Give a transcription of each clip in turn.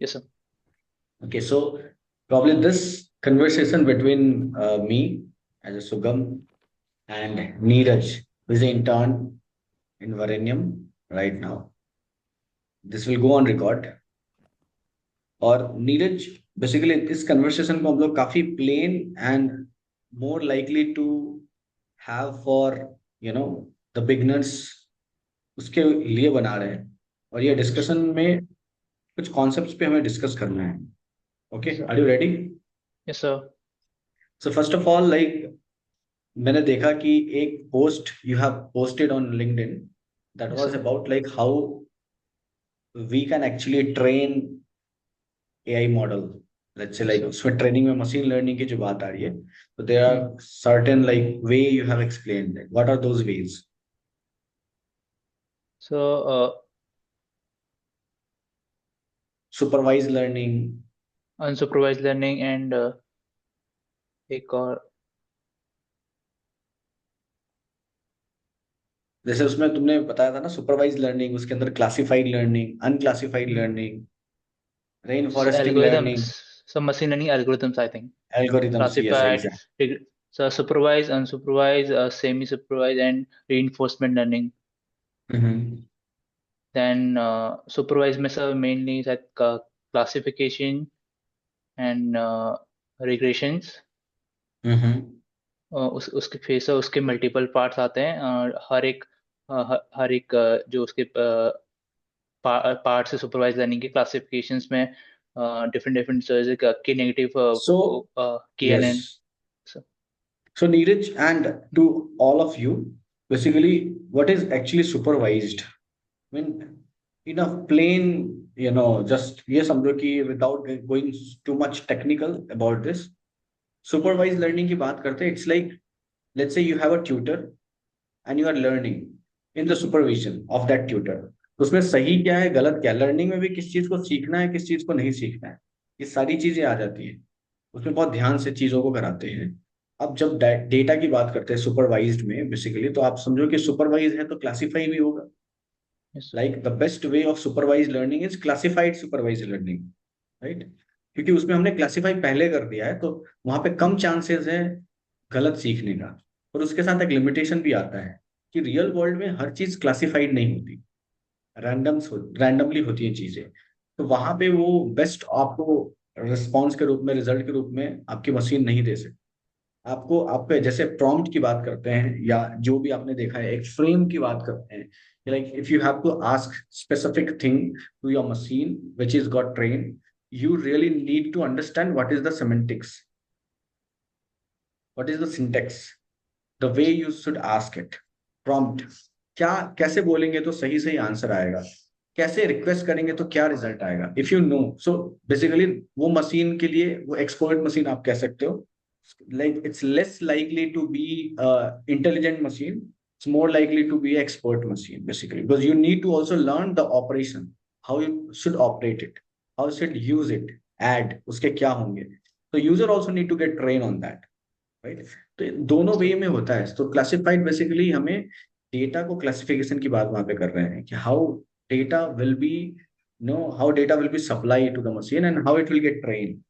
Yes, sir. Okay, so probably this conversation between me as a Sugam and Neeraj, who is an intern in Varanium right now. This will go on record. और Neeraj basically इस conversation को हम लोग काफी plain and more likely to have for you know the beginners उसके लिए बना रहे हैं और ये डिस्कशन में कुछ कॉन्सेप्ट्स पे हमें डिस्कस करना है. Okay, are you ready? Yes, sir. So first of all like मैंने देखा कि एक post you have posted on LinkedIn that Yes, was sir. About like how we can actually train AI model. Let's say Yes, like sir. उसमें training में machine learning की जो बात आ रही है, तो there are Hmm. Certain like way you have explained that. What are those ways? So, supervise learning. unsupervised learning and एक और. जैसे उसमें तुमने बताया था ना सुपरवाइज लर्निंग, उसके अंदर classified learning, unclassified Hmm. Learning, rain foresting Algorithms, learning, some machine learning algorithms, I think. Algorithms. Yes, Classified, exact. so supervised, unsupervised, semi-supervised, and reinforcement learning. Then supervised में सब mainly is at classification and regressions. उसके face है, उसके multiple parts आते हैं और हर एक जो उसके पार्ट्स है सुपरवाइज लर्निंग के क्लासिफिकेशंस में डिफरेंट डिफरेंट के नेगेटिव सो के एन यस. एन. So Neeraj, and to all of you, basically, what is actually supervised? I mean, in a plain, just yes, समझो without going too much technical about this, supervised learning की बात करते हैं. It's like, let's say you have a tutor and you are learning in the supervision of that tutor. तो उसमें सही क्या है, गलत क्या है, लर्निंग में भी किस चीज को सीखना है, किस चीज को नहीं सीखना है, ये सारी चीजें आ जाती है. उसमें बहुत ध्यान से चीजों को कराते हैं. अब जब डेटा की बात करते हैं सुपरवाइज्ड में बेसिकली, तो आप समझो कि सुपरवाइज है तो क्लासिफाई भी होगा. Yes sir. Like the best way of supervise learning is classified supervise learning, right? क्योंकि उसमें हमने क्लासिफाई पहले कर दिया है, तो वहां पे कम चांसेस है गलत सीखने का. और उसके साथ एक लिमिटेशन भी आता है कि रियल वर्ल्ड में हर चीज क्लासिफाइड नहीं होती, रैंडमली होती हैं चीजें. तो वहां पे वो बेस्ट आपको रिस्पॉन्स के रूप में, रिजल्ट के रूप में आपकी मशीन नहीं दे सकती. आपको आपके जैसे प्रॉम्प्ट की बात करते हैं या जो भी आपने देखा है एक फ्रेम की बात करते हैं, like if you have to ask specific thing to your machine which is got train, you really need to understand what is the semantics, what is the syntax, the way you should ask it. prompt क्या, कैसे बोलेंगे तो सही सही answer आएगा, कैसे request करेंगे तो क्या रिजल्ट आएगा, if you know. So basically वो मशीन के लिए वो एक्सपर्ट मशीन आप कह सकते हो. Like it's less likely to be a intelligent machine, it's more likely to be expert machine basically, because you need to also learn the operation, how you should operate it, how you should use it, add उसके क्या होंगे. तो user also need to get trained on that, right? तो दोनों वे में होता है. तो क्लासिफाइड बेसिकली हमें डेटा को क्लासिफिकेशन की बात वहां पे कर रहे हैं कि how data will be, no how data will be supply to the machine and how it will get train.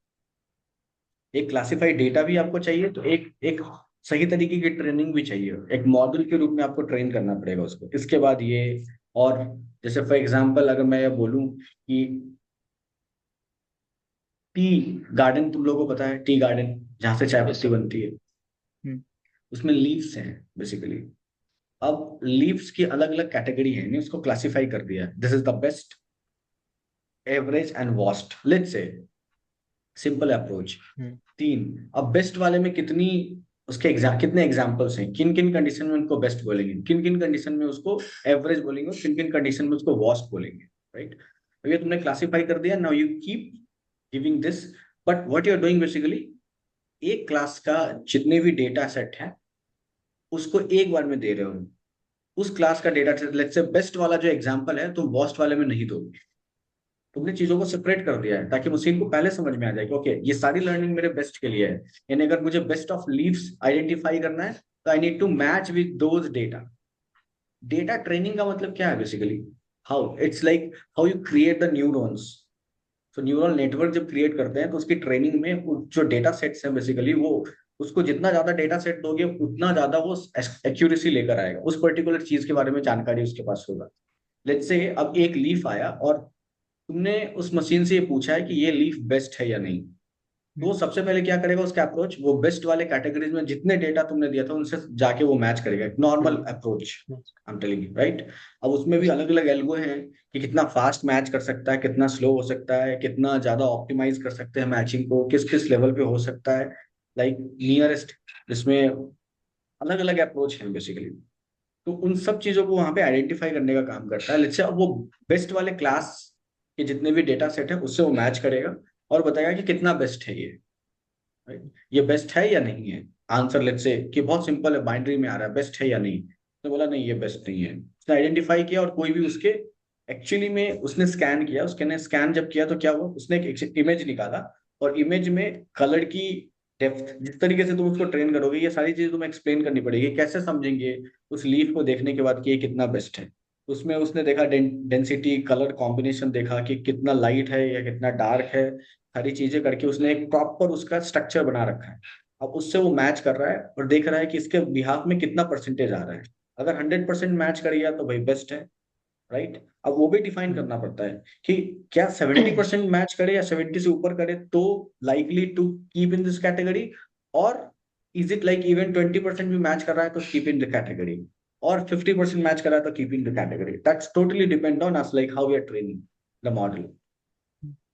एक क्लासिफाइड डेटा भी आपको चाहिए, तो एक एक सही तरीके की ट्रेनिंग भी चाहिए, एक मॉडल के रूप में आपको ट्रेन करना पड़ेगा उसको. इसके बाद ये, और जैसे फॉर एग्जांपल अगर मैं ये बोलूं कि टी गार्डन, तुम लोगों को पता है टी गार्डन जहां से चाय यस पत्ती सर. बनती है, उसमें लीव्स हैं बेसिकली. अब लीव्स की अलग अलग कैटेगरी है, ने उसको क्लासिफाई कर दिया, this is the best, average and worst, let's say simple approach. तीन. अब बेस्ट वाले में कितनी, उसके कितने एग्जांपल्स हैं, किन किन कंडीशन में उनको बेस्ट बोलेंगे, किन किन कंडीशन में उसको एवरेज बोलेंगे, किन किन कंडीशन में उसको वर्स्ट बोलेंगे, राइट? तो ये तुमने क्लासिफाई कर दिया. Now you keep giving this, but what you are doing basically, एक क्लास का जितने भी डेटा सेट है उसको एक बार में दे रहे हो. उस क्लास का data set, let's say best वाला जो एग्जांपल है, तो वर्स्ट वाले में नहीं दोगे. तुमने चीजों को सेपरेट कर दिया है ताकि मशीन को पहले समझ में आ जाए कि ओके ये सारी लर्निंग मेरे बेस्ट के लिए है. यानी अगर मुझे बेस्ट ऑफ लीव्स आइडेंटिफाई करना है, तो I need to match with those data. Data training का मतलब क्या है basically, how it's like how you create the neurons. तो न्यूरल नेटवर्क जब क्रिएट करते हैं तो उसकी ट्रेनिंग में जो डेटा सेट्स हैं बेसिकली वो, उसको जितना ज्यादा डेटा सेट दोगे उतना ज्यादा वो एक्यूरेसी लेकर आएगा, उस पर्टिकुलर चीज के बारे में जानकारी उसके पास होगा। लेट्स से अब एक लीफ आया और तुमने उस मशीन से ये पूछा है कि ये लीफ बेस्ट है या नहीं, तो वो सबसे पहले क्या करेगा, उसका अप्रोच वो बेस्ट वाले कैटेगरीज में जितने डेटा तुमने दिया था उनसे जाके वो मैच करेगा, normal approach, I am telling you right. अब उसमें भी अलग अलग एल्गो हैं कि कितना फास्ट मैच कर सकता है, कितना स्लो हो सकता है, कितना ज्यादा ऑप्टिमाइज कर सकते हैं मैचिंग को, किस किस लेवल पे हो सकता है, लाइक नियरेस्ट, जिसमें अलग अलग अप्रोच है बेसिकली। तो उन सब चीजों को वहां पे आइडेंटिफाई करने का काम करता है। लेट्स से अब वो बेस्ट वाले क्लास के जितने भी डेटा सेट है उससे वो मैच करेगा और बताएगा कि कितना बेस्ट है ये, राइट, ये बेस्ट है या नहीं है। आंसर लेट्स से कि बहुत सिंपल है, बाइनरी में आ रहा है, बेस्ट है या नहीं, तो बोला नहीं ये बेस्ट नहीं है, उसने आइडेंटिफाई किया और कोई भी उसके एक्चुअली में उसने स्कैन किया, उसके ने स्कैन जब किया तो क्या हुआ, उसने एक इमेज निकाला और इमेज में कलर की डेप्थ, जिस तरीके से तुम उसको ट्रेन करोगे ये सारी चीजें तुम्हें एक्सप्लेन करनी पड़ेगी, कैसे समझेंगे उस लीफ को देखने के बाद कि ये कितना बेस्ट है। उसमें उसने देखा डेंसिटी, कलर कॉम्बिनेशन देखा कि कितना लाइट है या कितना डार्क है, सारी चीजें करके उसने एक प्रॉपर उसका स्ट्रक्चर बना रखा है। अब उससे वो मैच कर रहा है और देख रहा है कि इसके बिहाफ में कितना परसेंटेज आ रहा है। अगर 100% मैच कर गया तो भाई बेस्ट है, राइट। अब वो भी डिफाइन करना पड़ता है कि क्या 70% मैच करे या 70 से ऊपर करे तो likely to keep in this category, और इज इट लाइक इवन 20% भी मैच कर रहा है तो कीप इन द कैटेगरी, और 50% मैच कर रहा है तो keep in the category. That's totally depend on us, like how we are training the model.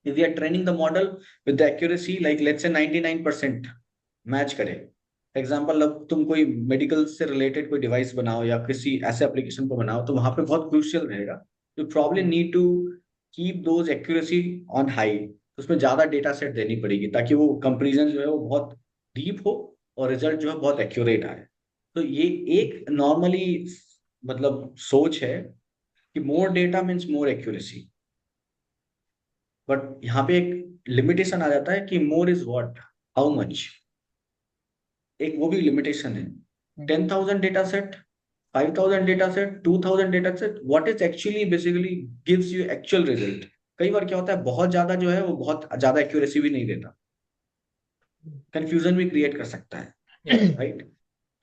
if we are training the model with the accuracy like let's say 99% match करे, example अब तुम कोई medical से related कोई device बनाओ या किसी ऐसे एप्लीकेशन को बनाओ तो वहां पे बहुत क्रूशियल रहेगा, you probably need to keep those accuracy on high, उसमें ज्यादा डेटा सेट देनी पड़ेगी ताकि वो कंपेरिजन जो है वो बहुत डीप हो और रिजल्ट जो है बहुत एक्यूरेट आए। तो ये एक नॉर्मली मतलब सोच है कि more data means more accuracy, but यहाँ पे एक लिमिटेशन आ जाता है कि more is what, how much, एक वो भी लिमिटेशन है। 10,000 data set, 5,000 data set, 2,000 data set, what is actually basically gives you actual result. कई बार क्या होता है बहुत ज्यादा जो है वो बहुत ज्यादा एक्यूरेसी भी नहीं देता, कंफ्यूजन भी क्रिएट कर सकता है, राइट।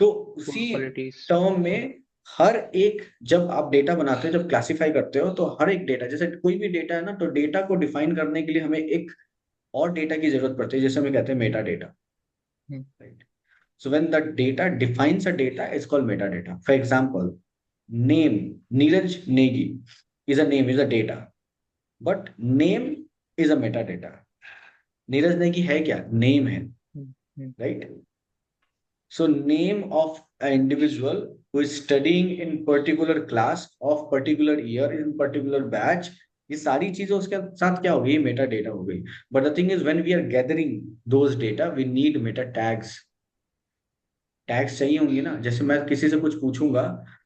तो उसी क्वालिटीज। टर्म में हर एक, जब आप डेटा बनाते हो, जब क्लासिफाई करते हो तो हर एक डेटा, जैसे कोई भी डेटा है ना, तो डेटा को डिफाइन करने के लिए हमें एक और डेटा की जरूरत पड़ती है, जैसे हमें कहते हैं Meta data, right. So when the data defines a data, it's called metadata. For example, name Neeraj Negi is a name, is a data, but name is a metadata. Neeraj Negi है क्या? Name है, right? So name of an individual who is studying in particular class of particular year in particular batch, ये सारी चीजें उसके साथ क्या हो गई, मेटा डेटा हो गई। But the thing is when we are gathering those data we need meta tags, tags चाहिए होंगे ना। जैसे मैं किसी से कुछ पूछूंगा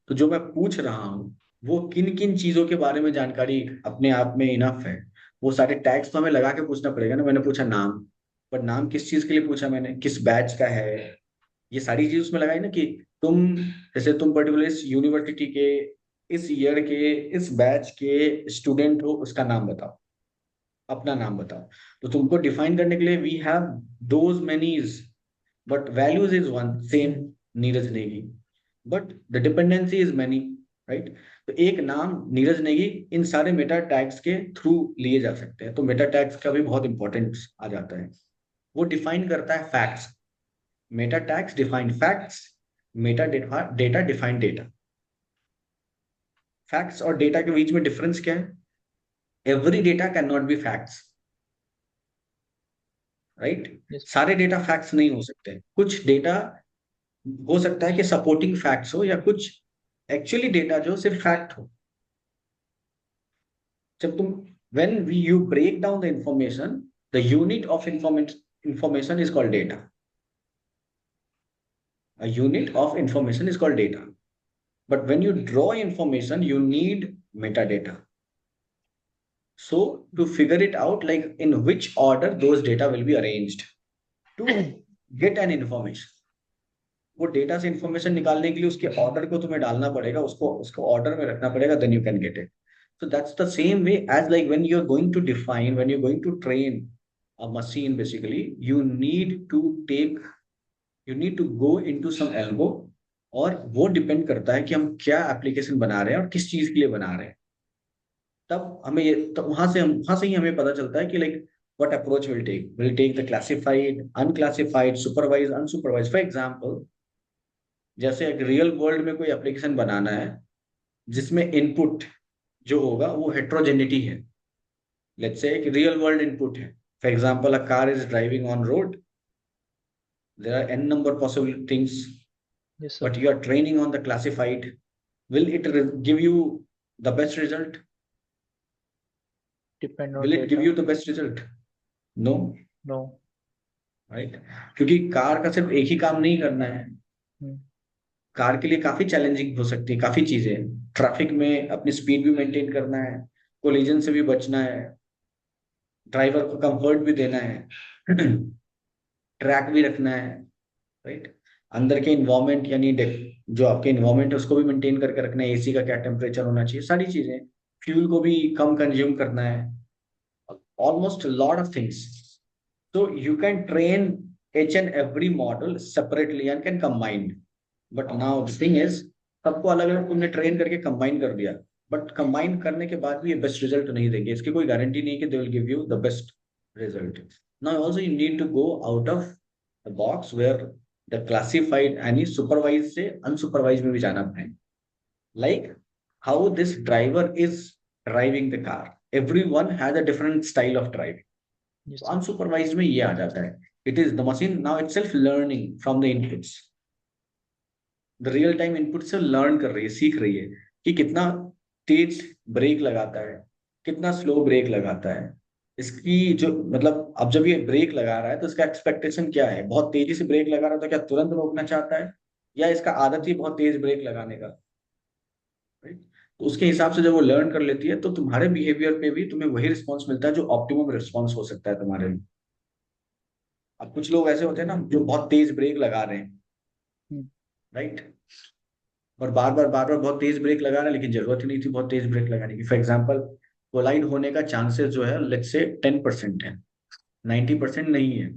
तो जो मैं पूछ रहा हूँ वो किन किन चीजों के बारे में जानकारी अपने आप में इनफ है, वो सारे टैग्स तो हमें लगा के पूछना पड़ेगा ना। मैंने पूछा नाम, पर नाम किस चीज के लिए पूछा मैंने, किस बैच का है, ये सारी चीज उसमें लगाई ना कि तुम, जैसे तुम पर्टिकुलर इस यूनिवर्सिटी के इस ईयर के इस बैच के स्टूडेंट हो, उसका नाम बताओ, अपना नाम बताओ। तो तुमको डिफाइन करने के लिए वी हैव दोज मेनीज, but values is one same, Neeraj Negi, but the dependency is many, right। तो एक नाम नीरज नेगी इन सारे मेटा टैग्स के थ्रू लिए जा सकते हैं, तो मेटा टैग्स का भी बहुत इंपॉर्टेंस आ जाता है। वो डिफाइन करता है facts, Meta tags define facts, Meta data define data. Facts और डेटा के बीच में डिफरेंस क्या है, every data can not be facts, right. सारे डेटा फैक्ट्स नहीं हो सकते, कुछ डेटा हो सकता है कि सपोर्टिंग फैक्ट्स हो या कुछ एक्चुअली डेटा जो सिर्फ फैक्ट हो। जब तुम when we you break down the information, the unit of information is called data, a unit of information is called data, but when you draw information you need metadata, so to figure it out like in which order those data will be arranged to get an information, वो data से information निकालने के लिए उसके order को तुम्हें डालना पड़ेगा, उसको उसको ऑर्डर में रखना पड़ेगा, then you can get it. So that's the same way as like when you're going to define, when you're going to train a machine, basically, you need to go into some algo, और वो depend करता है कि हम क्या application बना रहे हैं और किस चीज के लिए बना रहे हैं। तब हमें ये, तो वहां से ही हमें पता चलता है कि like what approach will take the classified, unclassified, supervise, unsupervise. For example, जैसे एक रियल वर्ल्ड में कोई एप्लीकेशन बनाना है जिसमें इनपुट जो होगा वो हेट्रोजेनिटी है। लेट्स से एक रियल वर्ल्ड इनपुट है, for example a car is driving on road, there are n number possible things, yes sir, but you are training on the classified. Will it give you the best result? depend on Will it give data. you the best result? No, No. right? क्योंकि car का सिर्फ एक ही काम नहीं करना है। Hmm. Car के लिए काफी चैलेंजिंग हो सकती है, काफी चीजें, ट्रैफिक में अपनी स्पीड भी मेंटेन करना है, कोलिजन से भी बचना है, ड्राइवर को कंफर्ट भी देना है, ट्रैक भी रखना है, राइट? अंदर के इन्वायरमेंट यानी जो आपके इन्वायरमेंट है उसको भी मेंटेन करके रखना है, एसी का क्या टेम्परेचर होना चाहिए, सारी चीजें, फ्यूल को भी कम कंज्यूम करना है, almost a lot of things. So you can train each and every model separately and can combine. But now the thing is, सबको अलग अलग तुमने ट्रेन करके कंबाइन कर दिया, बट कंबाइन करने के बाद भी ये बेस्ट रिजल्ट नहीं देंगे, इसकी कोई गारंटी नहीं कि they will give you the best result. Now also you need to go out of the box where the classified यानी सुपरवाइज से अनसुपरवाइज में भी जाना पड़ेगा। like how this driver is driving the car, everyone has a different style of driving। Yes तो sir. Unsupervised में ये आ जाता है, it is the machine now itself learning from the inputs, the real time input से learn कर रही है, सीख रही है कि कितना तेज ब्रेक लगाता है, कितना स्लो ब्रेक लगाता है, इसकी जो मतलब अब जब ये ब्रेक लगा रहा है तो इसका एक्सपेक्टेशन क्या है, बहुत तेजी से ब्रेक लगा रहा है तो क्या तुरंत रोकना चाहता है, या इसका आदत ही बहुत तेज ब्रेक लगाने का, राइट? तो उसके हिसाब से जब वो लर्न कर लेती है तो तुम्हारे बिहेवियर पे भी तुम्हें वही रिस्पॉन्स मिलता है जो ऑप्टिमम रिस्पॉन्स हो सकता है तुम्हारे लिए। अब कुछ लोग ऐसे होते हैं ना जो बहुत तेज ब्रेक लगा रहे हैं, Hmm. राइट, और बार बार बहुत तेज ब्रेक लगा रहे हैं लेकिन जरूरत ही नहीं थी बहुत तेज ब्रेक लगाने की। फॉर एग्जाम्पल, कोलाइड होने का चांसेस जो है लेट्स से 10% है, 90% नहीं है,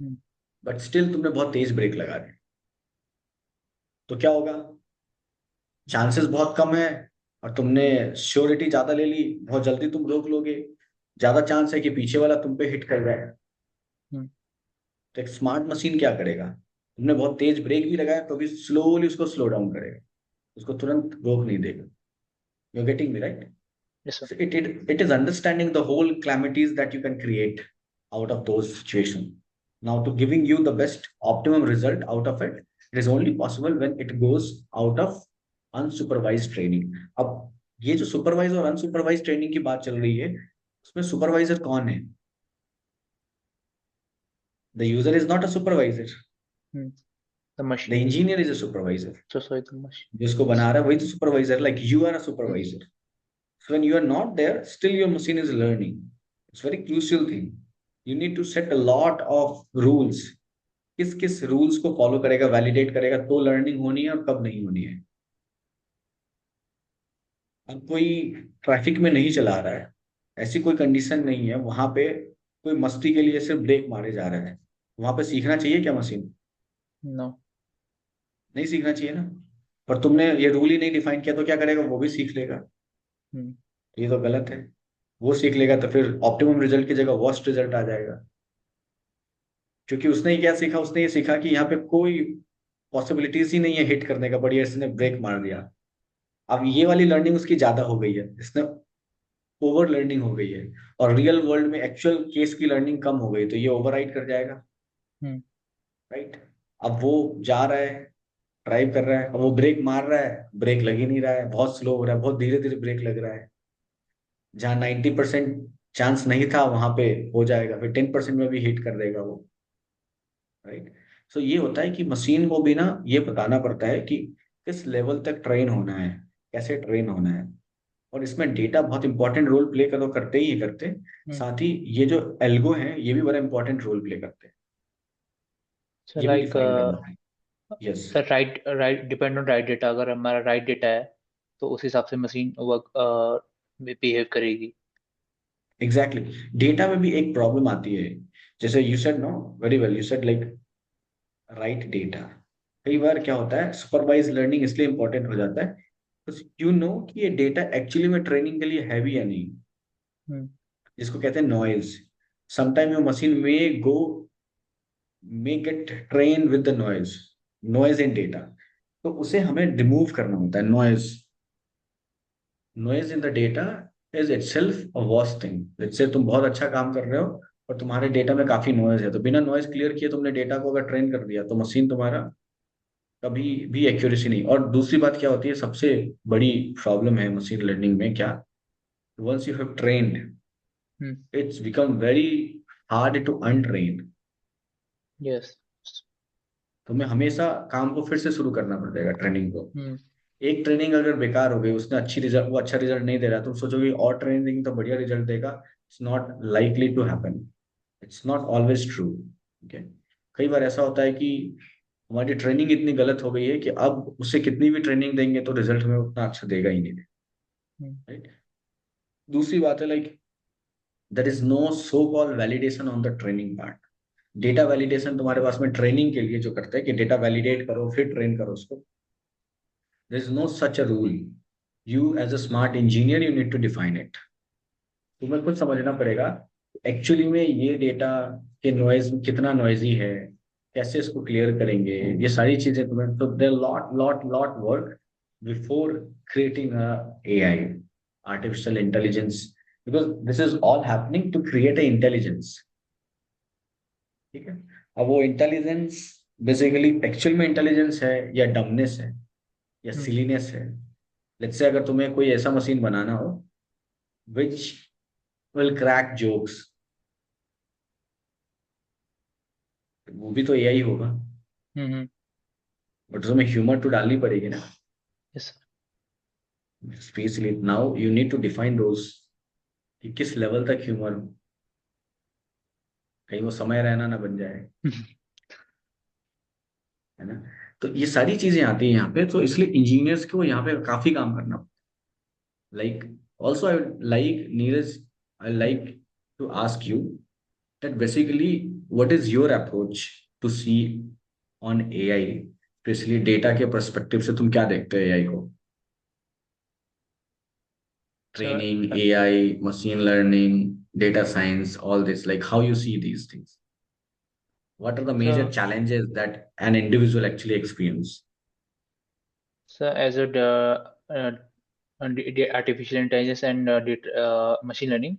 Hmm. बट स्टिल तुमने बहुत तेज ब्रेक लगा दिया, तो क्या होगा? चांसेस बहुत कम है और तुमने श्योरिटी ज्यादा ले ली, बहुत जल्दी तुम रोक लोगे, ज्यादा चांस है कि पीछे वाला तुम पे हिट कर रहा है। Hmm. तो एक स्मार्ट मशीन क्या करेगा, तुमने बहुत तेज ब्रेक भी लगाया तो भी स्लोली उसको स्लो डाउन करेगा, उसको तुरंत रोक नहीं देगा। You getting me right? Yes sir. So it is understanding the whole calamities that you can create out of those situations. Now to giving you the best optimum result out of it, it is only possible when it goes out of unsupervised training। अब ये जो supervise और unsupervised training की बात चल रही है, उसमें सुपरवाइजर कौन है? The user is not a supervisor, Hmm. The the machine. Engineer is a supervisor. So sorry, the machine. जिसको बना रहा है वही तो supervisor, like you are a supervisor. So when you are not there, still your machine is learning. It's very crucial thing. You need to set a lot of rules। किस किस rules को follow करेगा, validate करेगा तो learning होनी है और कब नहीं होनी है। अब कोई ट्रैफिक में नहीं चला रहा है, ऐसी कोई कंडीशन नहीं है वहां पे, कोई मस्ती के लिए सिर्फ ब्रेक मारे जा रहा है, वहां पे सीखना चाहिए क्या मशीन? No. नहीं सीखना चाहिए ना। पर तुमने ये रूल ही नहीं डिफाइन किया तो क्या करेगा, वो भी सीख लेगा। Hmm. ये तो गलत है। वो सीख लेगा तो फिर ऑप्टिमम रिजल्ट की जगह वर्स्ट रिजल्ट आ जाएगा, क्योंकि उसने क्या सीखा, उसने ये सीखा कि यहाँ पे कोई पॉसिबिलिटीज ही नहीं है हिट करने का, बढ़िया इसने ब्रेक मार दिया। अब ये वाली लर्निंग उसकी ज्यादा हो गई है, इसने ओवर लर्निंग हो गई है, और रियल वर्ल्ड में एक्चुअल केस की लर्निंग कम हो गई, तो ये ओवरराइड कर जाएगा, Hmm. राइट? अब वो जा रहा है, ड्राइव कर रहा है, अब वो ब्रेक मार रहा है, ब्रेक लग ही नहीं रहा है, बहुत स्लो हो रहा है, बहुत धीरे धीरे ब्रेक लग रहा है। जहाँ 90% चांस नहीं था वहां पे हो जाएगा, फिर 10% में भी हिट कर देगा वो, राइट? सो ये होता है कि मशीन को भी ना ये बताना पड़ता है कि किस लेवल तक ट्रेन होना है, कैसे ट्रेन होना है, और इसमें डेटा बहुत इंपॉर्टेंट रोल प्ले कर, तो करते ही करते, Hmm. साथ ही ये जो एल्गो है ये भी बड़ा इंपॉर्टेंट रोल प्ले करते हैं, So ये भी like डिफाइन करना है। Yes. the right depend on right data, अगर हमारा right data है तो उस हिसाब से मशीन वर्क बिहेव करेगी। एग्जैक्टली डेटा में भी एक प्रॉब्लम आती है, जैसे you said know very well, you said like right data. कई बार क्या होता है, सुपरवाइज लर्निंग इसलिए इंपॉर्टेंट हो जाता है यू नो कि ये डेटा एक्चुअली में ट्रेनिंग के लिए है भी या नहीं, हम्म। जिसको कहते हैं noise. Sometime your machine may gate train with the noise in data, तो उसे हमें रिमूव करना होता है noise. Noise in the data is itself a worst thing. जिससे तुम बहुत अच्छा काम कर रहे हो और तुम्हारे डेटा में काफी नॉइज है, तो बिना नॉइज क्लियर किए तुमने डेटा को अगर ट्रेन कर दिया तो मशीन तुम्हारा कभी भी एक्यूरेसी नहीं। और दूसरी बात क्या होती है, सबसे बड़ी प्रॉब्लम है मशीन लर्निंग में क्या, once you have trained hmm. It's become very hard to untrain. Yes. तुम्हें हमेशा काम को फिर से शुरू करना पड़ेगा, ट्रेनिंग को। हम्म। एक ट्रेनिंग अगर बेकार हो गई, उसने अच्छी रिजल्ट, वो अच्छा रिजल्ट नहीं दे रहा, तुम सोचोगे और ट्रेनिंग तो बढ़िया रिजल्ट देगा। It's not likely to happen, it's not always true. Okay, कई बार ऐसा होता है कि हमारी ट्रेनिंग इतनी गलत हो गई है कि अब उसे कितनी भी ट्रेनिंग देंगे तो रिजल्ट हमें उतना अच्छा देगा ही नहीं, हम्म। राइट। दूसरी बात है like there is no so called validation on the training part. Data validation तुम्हारे पास में ट्रेनिंग के लिए जो करते हैं कि डेटा वैलिडेट करो फिर ट्रेन करो उसको, there is no such a rule. You as a smart engineer you need to define it. तुम्हें खुद समझना पड़ेगा एक्चुअली में ये डेटा के नॉइज कितना नॉइजी है, कैसे इसको क्लियर करेंगे, ये सारी चीजें तुम्हें, तो there lot lot lot work before creating a AI, artificial intelligence, because this is all happening to create a intelligence. ठीक है, अब वो इंटेलिजेंस बेसिकली एक्चुअल में इंटेलिजेंस है या डमनेस है या हम्म। सिलीनेस है। लेट्स से अगर तुम्हें कोई ऐसा मशीन बनाना हो विच विल क्रैक जोक्स, वो भी तो एआई होगा, हम्म। बट उसमें ह्यूमर तो डालनी पड़ेगी ना। Yes. Specially now you need to define those कि किस लेवल तक ह्यूमर, कहीं वो समय रहना ना बन जाए, है ना। तो ये सारी चीजें आती हैं यहाँ पे, तो इसलिए इंजीनियर्स को यहाँ पे काफी काम करना, like also I like Neeraj, I like to ask you that basically what is your approach to see on AI, specially data के परस्पेक्टिव से तुम क्या देखते हो एआई को, sir training, AI, machine learning, data science, all this, like how you see these things, what are the sir major challenges that an individual actually experience? Sir as artificial intelligence and machine learning,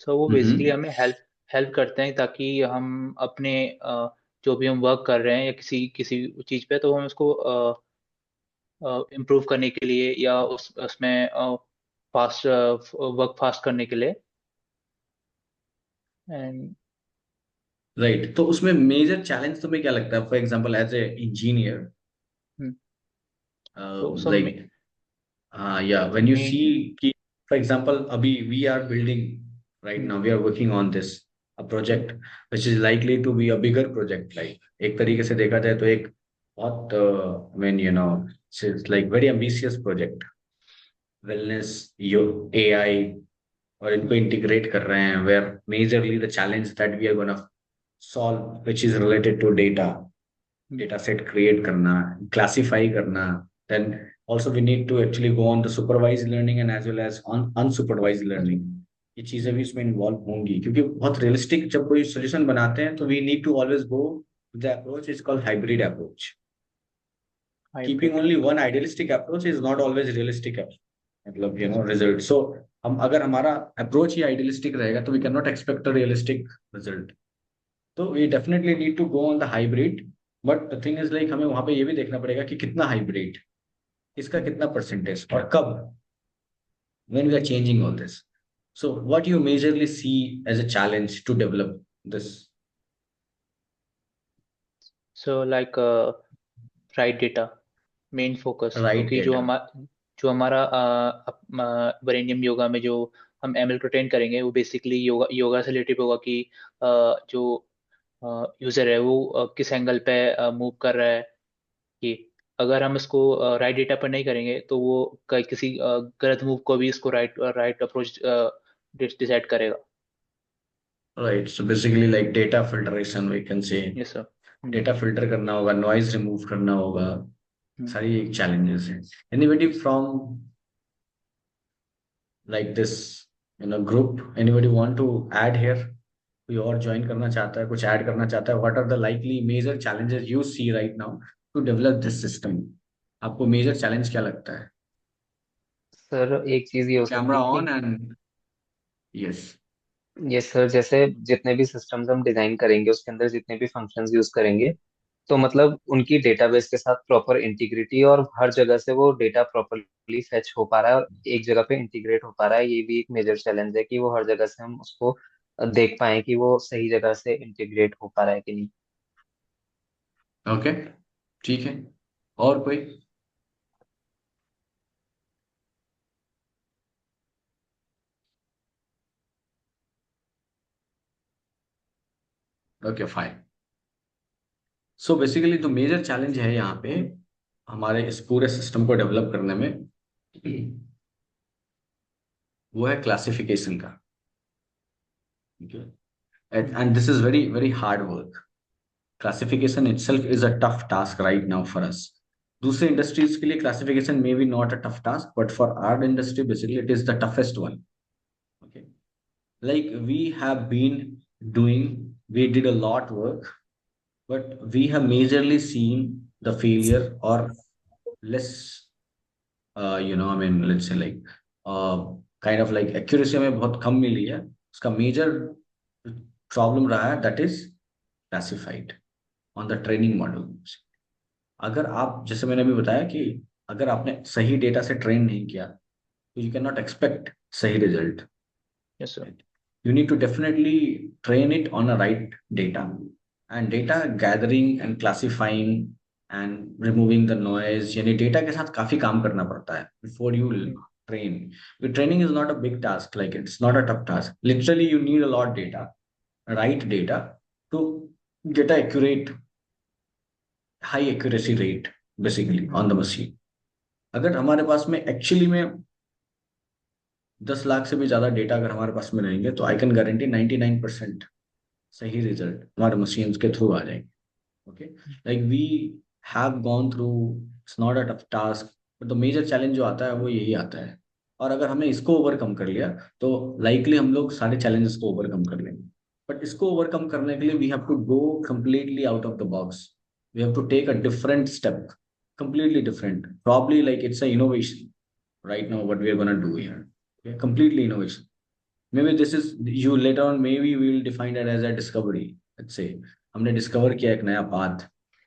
so वो basically Mm-hmm. हमें help help करते हैं ताकि हम अपने जो भी हम वर्क कर रहे हैं या किसी किसी चीज़ पे, तो हम उसको इम्प्रूव करने के लिए या उसमें फास्ट वर्क फास्ट करने के लिए। एंड राइट, तो उसमें मेजर चैलेंज तुम्हें क्या लगता है, for example as a engineer, तो सब like yeah, when you mean. see कि for example अभी we are building right now, we are working on this a project which is likely to be a bigger project, like एक तरीके से देखा जाए तो एक बहुत I mean you know it's like very ambitious project, wellness, yo AI, और इनको इंटीग्रेट कर रहे हैं where majorly the challenge that we are gonna solve which is related to data, data set create करना, क्लासिफाई करना, then also we need to actually go on the supervise learning and as well as on unsupervise learning. ये चीजें भी इसमें involve होंगी क्योंकि बहुत realistic जब कोई सोल्यूशन बनाते हैं तो we need to always go, the approach is called hybrid approach. Keeping hybrid. Only one idealistic approach is not always realistic, मतलब यू नो रिजल्ट। सो हम अगर हमारा अप्रोच ही आइडियलिस्टिक रहेगा तो we can not expect a realistic result. तो we definitely need to go on the hybrid, but the thing is like हमें वहां पे ये भी देखना पड़ेगा कि कितना हाइब्रिड, इसका कितना परसेंटेज और कब, when we are changing all this. So what you majorly see as a challenge to develop this? So like right data, main focus, Right क्योंकि data. जो हमारा वरेण्यम योगा में जो हम एमएल को ट्रेन करेंगे वो बेसिकली योगा योगा से रिलेटेड होगा कि जो यूजर है वो किस एंगल पे मूव कर रहा है, ये। अगर हम इसको राइट डेटा पर नहीं करेंगे तो वो किसी गलत मूव को भी इसको राइट राइट अप्रोच डिसाइड करेगा। Right, so basically like data filtration we can say, yes sir. Data filter करना होगा, नॉइज रिमूव करना होगा, सारी एक चैलेंजेस हैं। Anybody from like this group, anybody want to add here? कोई और ज्वाइन करना चाहता है, कुछ ऐड करना चाहता है? What are the likely major challenges you see right now to develop this system? आपको मेजर चैलेंज क्या लगता है? सर एक चीज ये हो सकती कैमरा है ऑन कि एंड यस। ये सर जैसे जितने भी सिस्टम्स हम डिजाइन करेंगे उसके अंदर जितने भी फंक्शंस यूज करेंगे, तो मतलब उनकी डेटाबेस के साथ प्रॉपर इंटीग्रिटी और हर जगह से वो डेटा प्रॉपरली फेच हो पा रहा है और एक जगह पे इंटीग्रेट हो पा रहा है। ये भी एक मेजर चैलेंज है कि वो हर जगह से हम उसको देख पाए कि वो सही जगह से इंटीग्रेट हो पा रहा है कि नहीं। ओके, ठीक है। और कोई? Okay fine. सो बेसिकली जो मेजर चैलेंज है यहाँ पे हमारे इस पूरे सिस्टम को डेवलप करने में, वो है क्लासिफिकेशन का। And this is very very hard work. Classification itself is a tough task right now for us. दूसरे इंडस्ट्रीज के लिए classification may be not a tough task, but for our industry basically it is the toughest one. Okay, like we have been doing, we did a lot work, but we have majorly seen the failure or less, I mean, let's say like kind of like accuracy हमें बहुत कम मिली है। उसका major problem रहा है, that is classified on the training model. अगर आप, जैसे मैंने अभी बताया कि अगर आपने सही डेटा से ट्रेन नहीं किया तो यू कैन नॉट एक्सपेक्ट सही result. Yes sir. You need to definitely train it on a right data, and data gathering and classifying and removing the noise, यानी data के साथ काफी काम करना पड़ता है before you train. The training is not a big task, like it's not a tough task. Literally you need a lot of data, right data, to get a accurate high accuracy rate basically on the machine. अगर हमारे पास में actually में 10 लाख से भी ज्यादा data अगर हमारे पास में रहेंगे तो आई कैन गारंटी 99% सही रिजल्ट हमारे मशीन्स के थ्रू आ जाएंगे। Okay, like we have gone through, it's not a tough task, but the major challenge जो आता है वो यही आता है। और अगर हमने इसको ओवरकम कर लिया तो लाइकली हम लोग सारे चैलेंजेस को ओवरकम कर लेंगे। बट इसको ओवरकम करने के लिए we have to go completely out of the box, we have to take a different step, completely different, probably like it's a innovation right now what we are going to do here. Okay? Completely innovation. Maybe this is you later on, maybe we will define it as a discovery. Let's say हमने discover किया एक नया path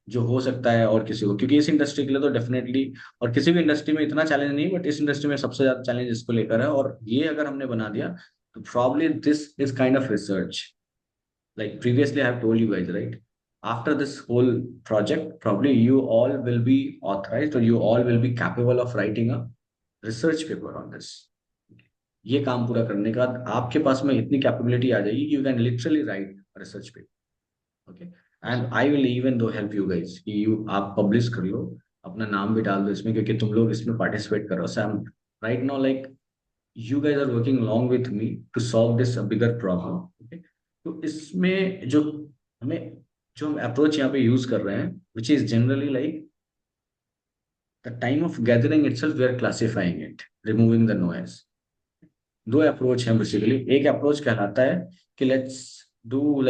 जो हो सकता है और किसी को, क्योंकि इस इंडस्ट्री के लिए तो डेफिनेटली, और किसी भी इंडस्ट्री में इतना चैलेंज नहीं, बट इस इंडस्ट्री में सबसे ज्यादा चैलेंज इसको लेकर है। और ये अगर हमने बना दिया तो probably this is kind of research, like previously I have told you guys, right? After this whole project, probably you all will be authorized or you all will be capable of writing a research paper on this. ये काम पूरा करने के बाद आपके पास में इतनी capability आ जाएगी, you can literally right research paper. Okay, and I will even though help you guys कि यू आप पब्लिश कर लो, अपना नाम भी डाल दो इसमें, क्योंकि तुम लोग इसमें पार्टिसिपेट करो। So I am right now like you guys are working along with me to solve this a bigger problem. Okay, तो इसमें जो हम अप्रोच यहाँ पे यूज कर रहे हैं, which is generally like the time of gathering itself we are classifying it, removing the noise. दो अप्रोच है बेसिकली। एक अप्रोच कहलाता है कि लेट्स डू